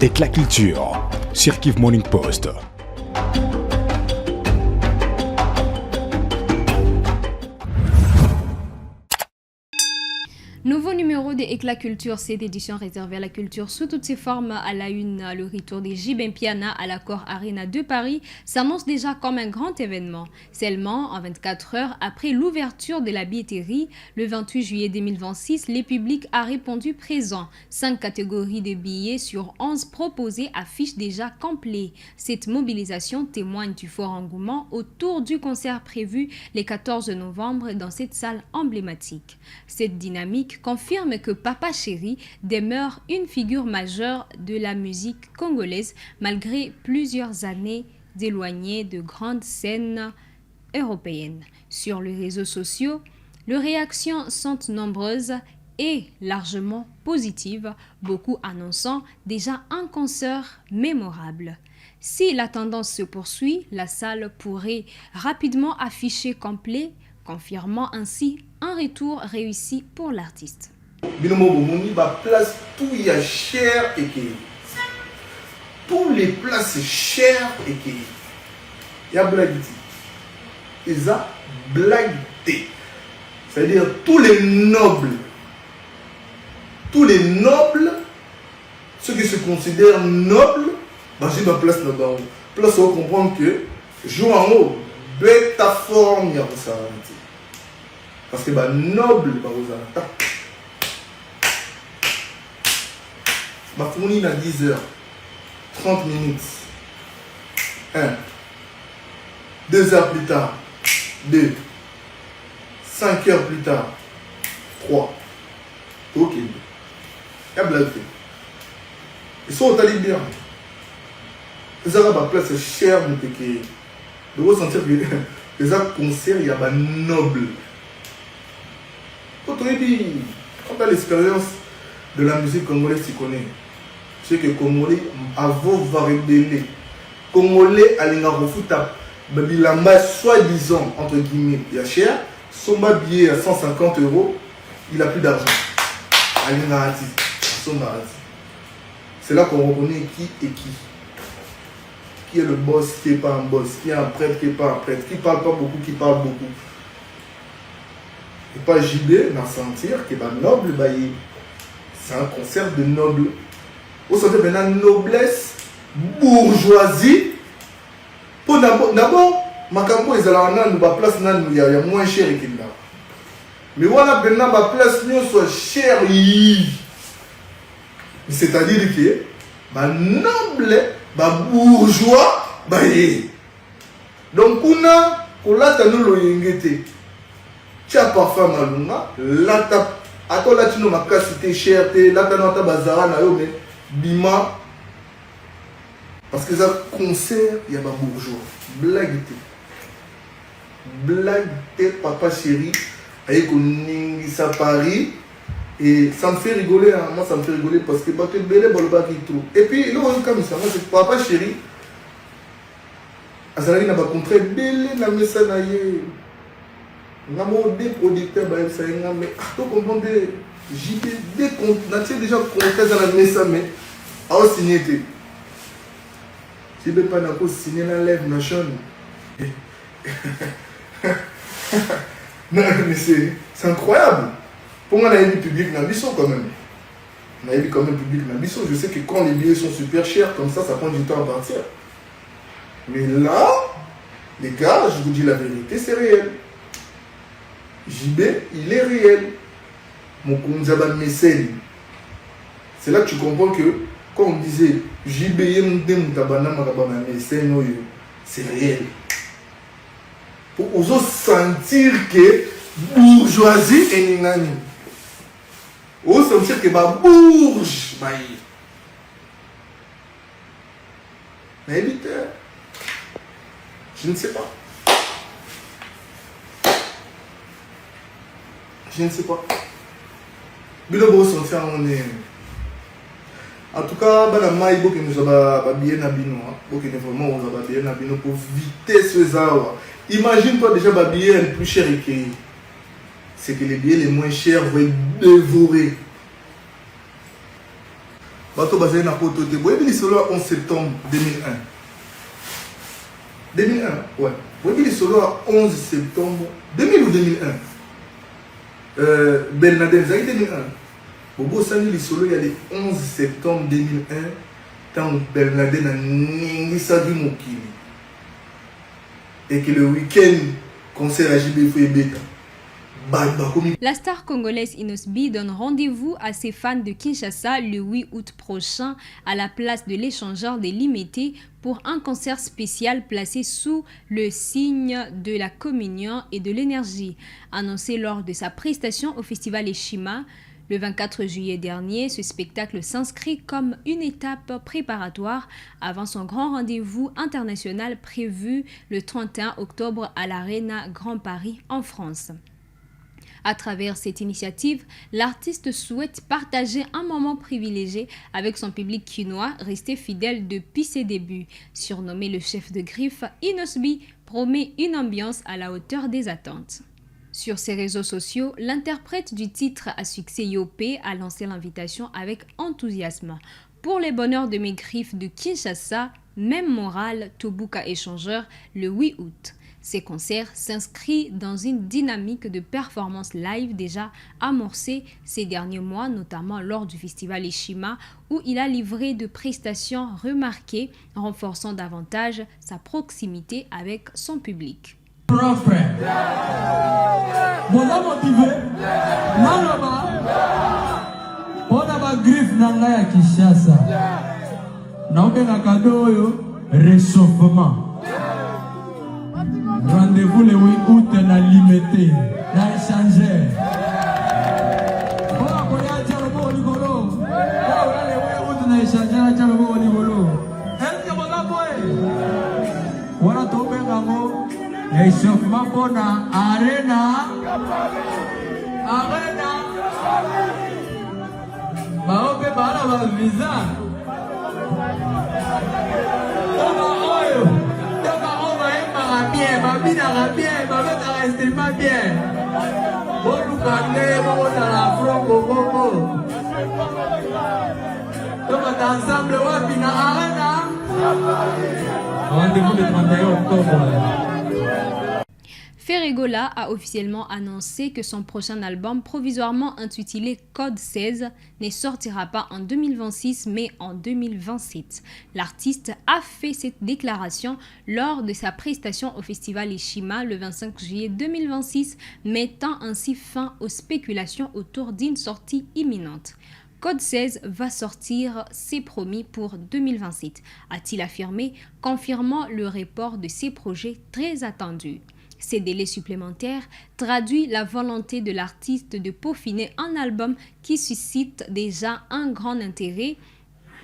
Éclat Culture sur Kiv Morning Post. Nouveau numéro de Éclat Culture, cette édition réservée à la culture sous toutes ses formes. À la une, le retour des JB Piana à l'Accor Arena de Paris s'annonce déjà comme un grand événement. Seulement, en 24 heures après l'ouverture de la billetterie, le 28 juillet 2026, le public a répondu présent. 5 catégories de billets sur 11 proposés affichent déjà complet. Cette mobilisation témoigne du fort engouement autour du concert prévu le 14 novembre dans cette salle emblématique. Cette dynamique confirme que Papa Chéri demeure une figure majeure de la musique congolaise malgré plusieurs années d'éloigné de grandes scènes européennes. Sur les réseaux sociaux, les réactions sont nombreuses et largement positives, beaucoup annonçant déjà un concert mémorable. Si la tendance se poursuit, la salle pourrait rapidement afficher complet, confirmant ainsi un retour réussi pour l'artiste. Place tout y a cher et que tous les places chères et que y a blague ils a blague c'est-à-dire tous les nobles ceux qui se considèrent nobles j'ai ma place là-bas place où comprendre que joue en haut bêta forme y a ça parce que noble fourni à 10 heures 30 minutes 1 2 heures plus tard 2 5 heures plus tard 3 ok il y a blague ils sont au talibien ils ont ma place chère de ressentir que les concerts il y a noble. Quand tu as l'expérience de la musique congolaise, tu connais. Tu sais que Congolais, avant va rebeller. Congolais, à l'Ingarofuta, soi-disant, entre guillemets, il y a cher. Son billet à 150 €, il a plus d'argent. À l'Ingarati. C'est là qu'on reconnaît qui est qui. Qui est le boss, qui n'est pas un boss. Qui est un prêtre, qui n'est pas un prêtre. Qui parle pas beaucoup, qui parle beaucoup. Et pas JB, d'en sentir que noble, c'est un concert de noble. Vous sentez maintenant noblesse, bourgeoisie. Pour d'abord, Makambo, ils ont une place, il y a moins cher que là. Mais voilà, maintenant, ma place, nous soit chère. C'est-à-dire que, noble, bourgeois, donc, on a, nous le tu as parfois malunga, là tu n'as pas cité cher, là tu n'as pas bazara na yo mais bima parce que ça concert il y a pas bourgeois, blague Papa Chéri avec ça Paris et ça me fait rigoler hein. Moi ça me fait rigoler parce que tu es belé bolba qui tout et puis là comme ça moi c'est Papa Chéri azalaki na ba contrat belé na mesa na ye des producteurs, mais tu comprends des comptes, déjà compté dans la messe, mais à signer. Si tu pas signer la lèvre, nation. Non, mais c'est incroyable. Pour moi, on a eu du public dans le quand même. On a eu quand même public dans le je sais que quand les billets sont super chers, comme ça prend du temps à partir. Mais là, les gars, je vous dis la vérité, c'est réel. JB, il est réel. Mon Kunzaba mécène. C'est là que tu comprends que quand on disait JB, c'est réel. Pour oser sentir que bourgeoisie est nani. Oser sentir que bourge. Mais je ne sais pas. Je ne sais pas. Bilo sentir on est. En tout cas, banama il faut que nous avons bien nabino. Faut que vraiment on va bien nabino pour vitesse aux awa. Imagine-toi déjà le billet le plus cher que c'est que les billets les moins chers vont être dévorés. bato bazali na poto te boyebi lisolo ya 11 septembre 2001 ouais boyebi lisolo ya 11 septembre 2000 ou 2001 Bernadette ezali 2001 bobosani lisolo ya le 11 septembre 2001 ntango Bernadette aningisaki mokili et que le week-end concert à JB Fouébeta. La star congolaise Inosbi donne rendez-vous à ses fans de Kinshasa le 8 août prochain à la place de l'échangeur des Limités pour un concert spécial placé sous le signe de la communion et de l'énergie. Annoncé lors de sa prestation au festival Eshima le 24 juillet dernier, ce spectacle s'inscrit comme une étape préparatoire avant son grand rendez-vous international prévu le 31 octobre à l'Arena Grand Paris en France. À travers cette initiative, l'artiste souhaite partager un moment privilégié avec son public quinois, resté fidèle depuis ses débuts. Surnommé le chef de griffe, Inosbi promet une ambiance à la hauteur des attentes. Sur ses réseaux sociaux, l'interprète du titre à succès Yopé a lancé l'invitation avec enthousiasme. Pour les bonheurs de mes griffes de Kinshasa, même morale, Tobuka échangeur le 8 août. Ces concerts s'inscrivent dans une dynamique de performance live déjà amorcée ces derniers mois, notamment lors du festival Eshima, où il a livré de prestations remarquées, renforçant davantage sa proximité avec son public. Rendez-vous le 8 août na limité, na échangeur. Échauffement pour la arena. Baope bala ba visa. Bien, ma vie n'ira bien, ma vie n'ira extrêmement bien. Bon, nous parlons, bon, dans la front, bon. Donc, ensemble, on va finir arena. Rendez-vous le 31 octobre. Ferregola a officiellement annoncé que son prochain album, provisoirement intitulé Code 16, ne sortira pas en 2026 mais en 2027. L'artiste a fait cette déclaration lors de sa prestation au festival Eshima le 25 juillet 2026, mettant ainsi fin aux spéculations autour d'une sortie imminente. Code 16 va sortir, c'est promis, pour 2027, a-t-il affirmé, confirmant le report de ses projets très attendus. Ces délais supplémentaires traduisent la volonté de l'artiste de peaufiner un album qui suscite déjà un grand intérêt,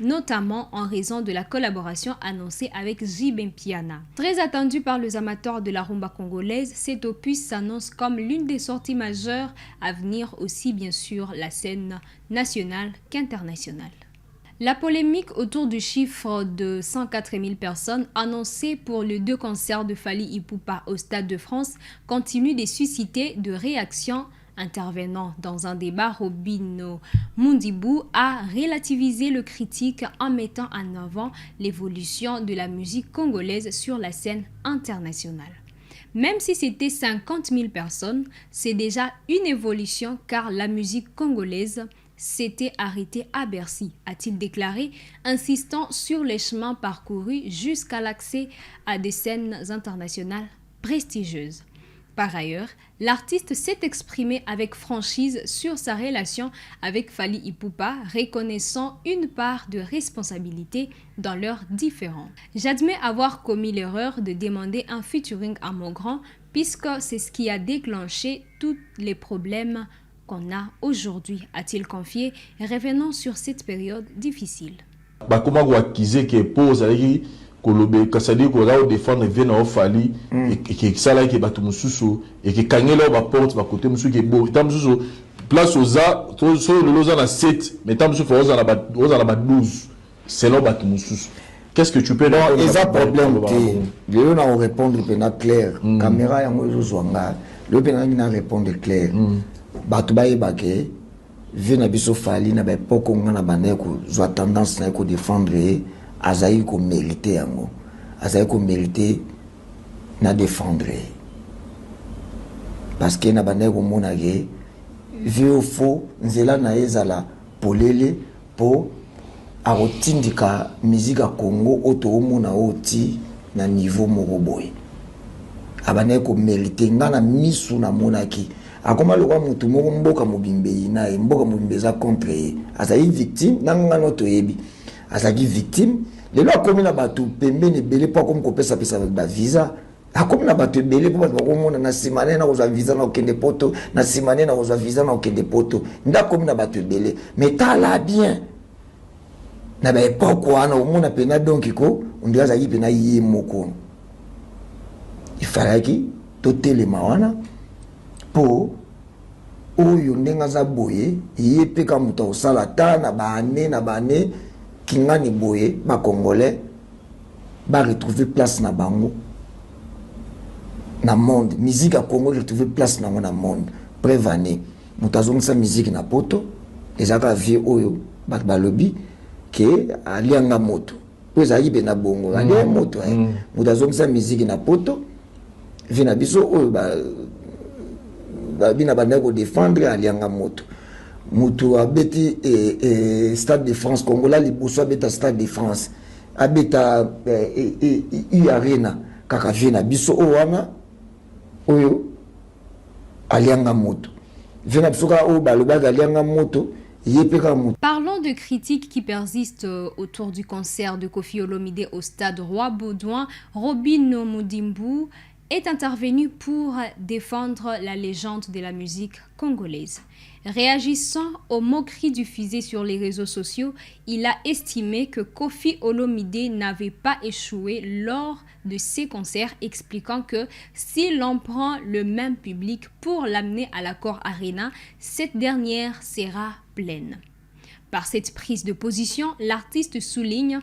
notamment en raison de la collaboration annoncée avec JB Mpiana. Très attendu par les amateurs de la rumba congolaise, cet opus s'annonce comme l'une des sorties majeures à venir, aussi bien sûr la scène nationale qu'internationale. La polémique autour du chiffre de 104 000 personnes annoncé pour les 2 concerts de Fally Ipupa au Stade de France continue de susciter de réactions. Intervenant dans un débat, Robino Mundibou a relativisé le critique en mettant en avant l'évolution de la musique congolaise sur la scène internationale. Même si c'était 50 000 personnes, c'est déjà une évolution car la musique congolaise s'était arrêtée à Bercy, a-t-il déclaré, insistant sur les chemins parcourus jusqu'à l'accès à des scènes internationales prestigieuses. Par ailleurs, l'artiste s'est exprimé avec franchise sur sa relation avec Fally Ipupa, reconnaissant une part de responsabilité dans leurs différends. J'admets avoir commis l'erreur de demander un featuring à mon grand, puisque c'est ce qui a déclenché tous les problèmes qu'on a aujourd'hui, a-t-il confié, revenant sur cette période difficile. kolobe kasadi ko raw défendre vena o Fally et que ça là que batu mususu et que kangela ba porte ba côté mususu que bo tam mususu place aux a so le loza na 7 mais tam mususu foza na ba 12 c'est là batu mususu. Qu'est-ce que tu peux dire? Non, ils ont problème de on a répondre pena clair caméra yango zo zwanga le pena na répondre clair batu ba yebake vu na biso fali na ba poko ngana bana ko zo tendance na ko défendre azaï ko mériter yango azaï ko mériter na défendre parce que na bana ko monage vu au faux nzela na ezala polele po arotindika musique à Congo oto omona oti na niveau moko boy abana ko mériter ngana misu na monaki akoma lokwa mutu moko mboka mobimbe ina mboka mobimbe za contre azali victime nanga noto yebi azali victime lelo akomi na bato pembeni belé pas comme kopesa pesa ba visa akomi na bato belé po bato bakomona na simane na kozwa visa na okende poto na simane na kozwa visa na okende poto nda komi na bato belé mais tala bien na ba époque wana omona pena donc ko on azali pena yé moko il fallait que totelema wana po oyo ndenga za boye yepe ka muta osala ta na bane kingani boye ba congolais ba retrouver place na bango na monde musique à Congo retrouver place na monde prévané muta zongisa musique na poto ezaka vie oyo ba lobby ke alianga moto pesa yibe na bongo alianga moto muta zongisa musique na poto vina biso oyo bina bana ko défendre alianga moto mutu abeti Stade de France Congola liboso abeta Stade de France abeta arena kaka vina biso o wana oyo alianga moto vina biso ka o baloba alianga moto yepeka moto. Parlons de critiques qui persistent autour du concert de Koffi Olomide au stade Roi Baudouin. Robin Mudimbu est intervenu pour défendre la légende de la musique congolaise. Réagissant aux moqueries diffusées sur les réseaux sociaux, il a estimé que Koffi Olomide n'avait pas échoué lors de ses concerts, expliquant que si l'on prend le même public pour l'amener à l'Accor Arena, cette dernière sera pleine. Par cette prise de position, l'artiste souligne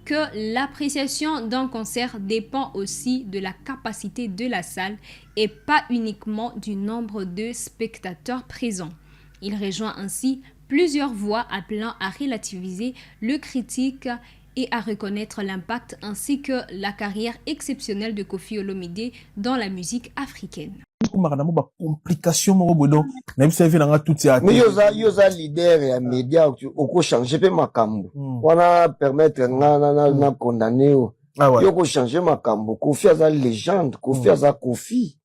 que l'appréciation d'un concert dépend aussi de la capacité de la salle et pas uniquement du nombre de spectateurs présents. Il rejoint ainsi plusieurs voix appelant à relativiser le critique et à reconnaître l'impact ainsi que la carrière exceptionnelle de Koffi Olomide dans la musique africaine. Mais yoza leader ya média oko changer pe makambo wana permettre na condamner yoko changer makambo Koffi aza légende Koffi aza Koffi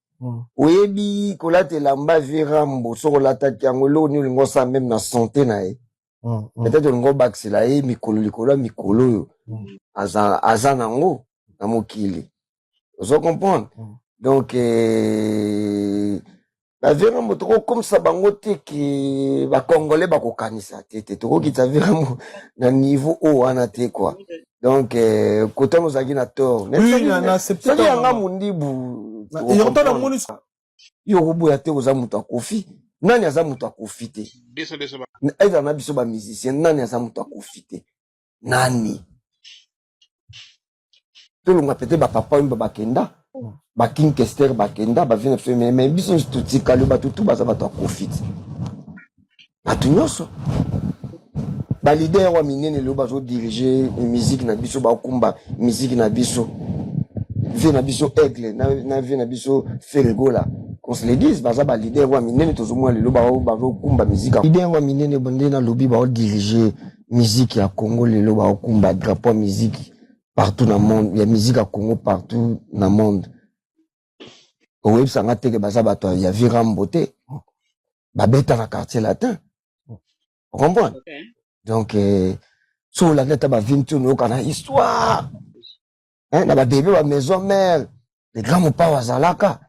oyebi kolatela mba virambo soko lataki yango lo ni lingo sa même na santé na ye peut-être lingo baxela ye mikolo likolo mikolo yo aza nango na mokili ozo comprendre. Donc, la vraiment comme ça, bango te que ba Congolais ba kokanisa te to ki ta vraiment na niveau haut anate quoi. Donc, côté mozaki na tort. Oui, na accepté. Ça yanga mundibu. Yo robo ya te oza mutu akofi. Nani aza mutu akofi te? Eza na biso ba musicien nani aza mutu akofi te? Nani? Tout le monde peut-être ba papa ou ba kenda. Ba King Kester ba kenda ba vient faire mais biso tuti kalu ba tutu ba za ba to profite ba tunyoso ba leader wa minene lo ba zo diriger musique na biso ba kumba musique na biso vient na biso aigle na vient na biso fergola qu'on se le dise ba za ba leader wa minene to zo mo le lo ba zo kumba musique leader wa minene bonde na lobi ba diriger musique ya Congo le lo ba kumba drapeau musique partout dans le monde, il y a musique à Congo partout dans le monde. Au web, ça m'a été que il y a Viram Beauté, Babetta dans le quartier latin. Vous comprenez? Donc, sur la nette, nous avons une histoire. Hein, dans la bébé, la maison mère, les grands pas au Zalaka.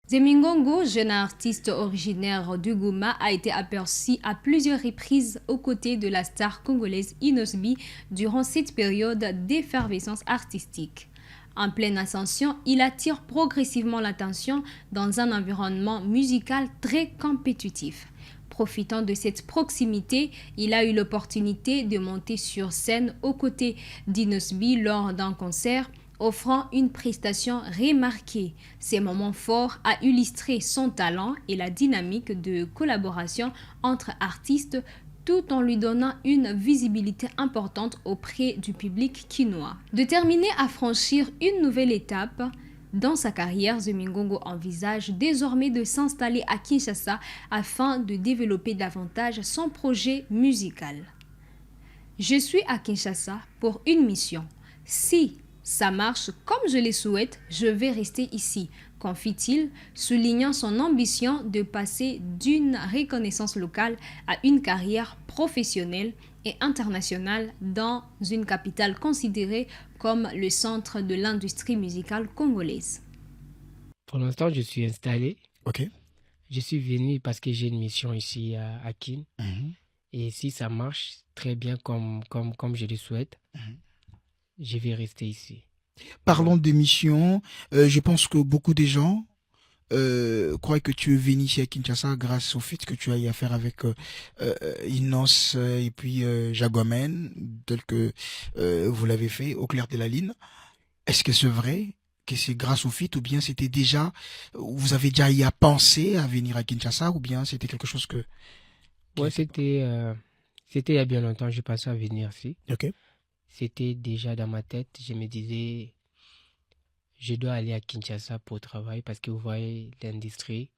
Zemingongo, jeune artiste originaire du Goma, a été aperçu à plusieurs reprises aux côtés de la star congolaise Inosbi durant cette période d'effervescence artistique. En pleine ascension, il attire progressivement l'attention dans un environnement musical très compétitif. Profitant de cette proximité, il a eu l'opportunité de monter sur scène aux côtés d'Inosbi lors d'un concert offrant une prestation remarquée. Ces moments forts a illustré son talent et la dynamique de collaboration entre artistes tout en lui donnant une visibilité importante auprès du public quinois. Déterminé à franchir une nouvelle étape dans sa carrière, The Mingongo envisage désormais de s'installer à Kinshasa afin de développer davantage son projet musical. Je suis à Kinshasa pour une mission. Si ça marche comme je le souhaite, je vais rester ici, confie-t-il, soulignant son ambition de passer d'une reconnaissance locale à une carrière professionnelle et internationale dans une capitale considérée comme le centre de l'industrie musicale congolaise. Pour l'instant, je suis installé. Ok. Je suis venu parce que j'ai une mission ici à Kin. Et si ça marche très bien comme je le souhaite, je vais rester ici. Parlons de mission. Je pense que beaucoup de gens croient que tu es venu ici à Kinshasa grâce au fait que tu as eu affaire avec Inos et puis Jaguamen, tel que vous l'avez fait au clair de la ligne. Est-ce que c'est vrai que c'est grâce au fit ou bien c'était déjà, vous avez déjà y à penser à venir à Kinshasa ou bien c'était quelque chose que... Ouais, c'était il y a bien longtemps, je pensais à venir ici. Ok. C'était déjà dans ma tête, je me disais, je dois aller à Kinshasa pour travailler parce que vous voyez l'industrie,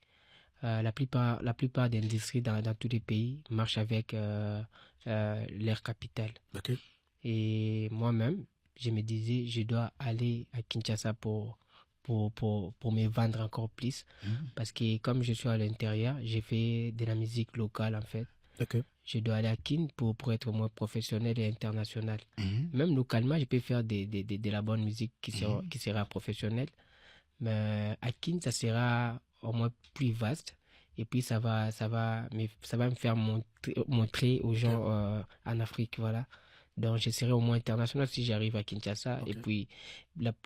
la plupart des industries dans tous les pays marchent avec leur capitale. Ok. Et moi-même, je me disais, je dois aller à Kinshasa pour me vendre encore plus. Parce que comme je suis à l'intérieur, j'ai fait de la musique locale en fait. Ok. Je dois aller à Kin pour être moins professionnel et international. Même localement, je peux faire de la bonne musique qui sera professionnelle. Mais à Kin, ça sera au moins plus vaste. Et puis ça va me faire montrer aux gens en Afrique, voilà. Donc je serai au moins international si j'arrive à Kinshasa. Okay. Et puis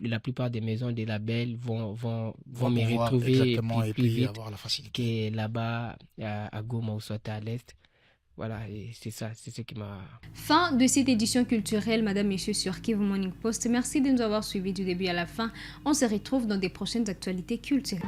la plupart des maisons, des labels vont me retrouver plus vite avoir la facilité. que là-bas à Goma ou soit à l'Est. Voilà, et c'est ça, c'est ce qui m'a... Fin de cette édition culturelle, Madame, Messieurs, sur Kivu Morning Post. Merci de nous avoir suivis du début à la fin. On se retrouve dans des prochaines actualités culturelles.